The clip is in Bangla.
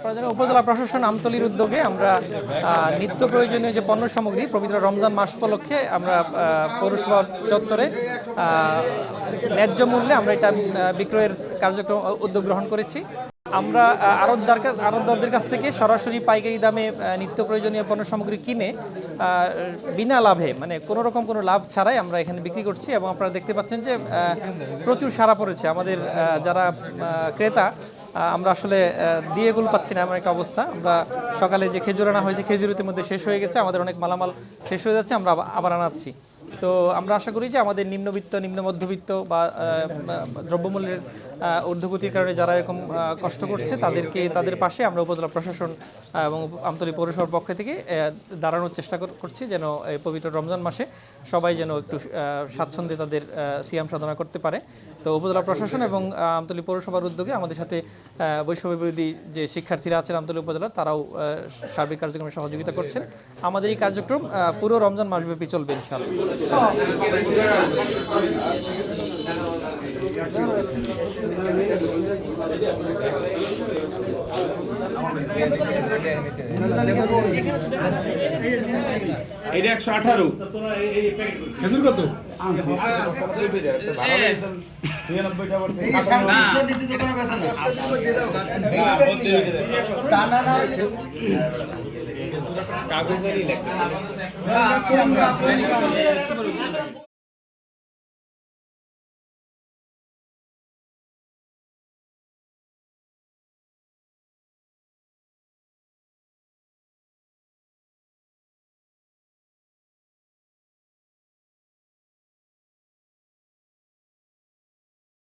আপনারা জানেন উপজেলা প্রশাসন আমতলীর উদ্যোগে আমরা নিত্য প্রয়োজনীয় যে পণ্য সামগ্রী পবিত্র রমজান মাস উপলক্ষে আমরা পৌরসভা চত্বরে ন্যায্য মূল্যে আমরা এটা বিক্রয়ের কার্যক্রম উদ্যোগ গ্রহণ করেছি। আমরা আড়তদারদের কাছ থেকে সরাসরি পাইকারি দামে নিত্য প্রয়োজনীয় পণ্য সামগ্রী কিনে বিনা লাভে মানে কোনো রকম কোনো লাভ ছাড়াই আমরা এখানে বিক্রি করছি এবং আপনারা দেখতে পাচ্ছেন যে প্রচুর সাড়া পড়েছে আমাদের যারা ক্রেতা। আমরা আসলে দিয়ে গুল পাচ্ছি না এমন একটা অবস্থা। আমরা সকালে যে খেজুর আনা হয়েছে খেজুর ইতিমধ্যে শেষ হয়ে গেছে, আমাদের অনেক মালামাল শেষ হয়ে যাচ্ছে, আমরা আবার আনাচ্ছি। তো আমরা আশা করি যে আমাদের নিম্নবিত্ত নিম্ন মধ্যবিত্ত বা দ্রব্যমূল্যের ঊর্ধ্বগতির কারণে যারা এরকম কষ্ট করছে তাদের পাশে আমরা উপজেলা প্রশাসন এবং আমতলী পৌরসভার পক্ষ থেকে দাঁড়ানোর চেষ্টা করছি, যেন এই পবিত্র রমজান মাসে সবাই যেন একটু স্বাচ্ছন্দ্যে তাদের সিয়াম সাধনা করতে পারে। তো উপজেলা প্রশাসন এবং আমতলী পৌরসভার উদ্যোগে আমাদের সাথে বৈষম্য বিরোধী যে শিক্ষার্থীরা আছেন আমতলী উপজেলার, তারাও সার্বিক কার্যক্রমে সহযোগিতা করছেন। আমাদের এই কার্যক্রম পুরো রমজান মাসব্যাপী চলবে ইনশাআল্লাহ। এটা 118 খেজুর কত? কাগজেরই লেখা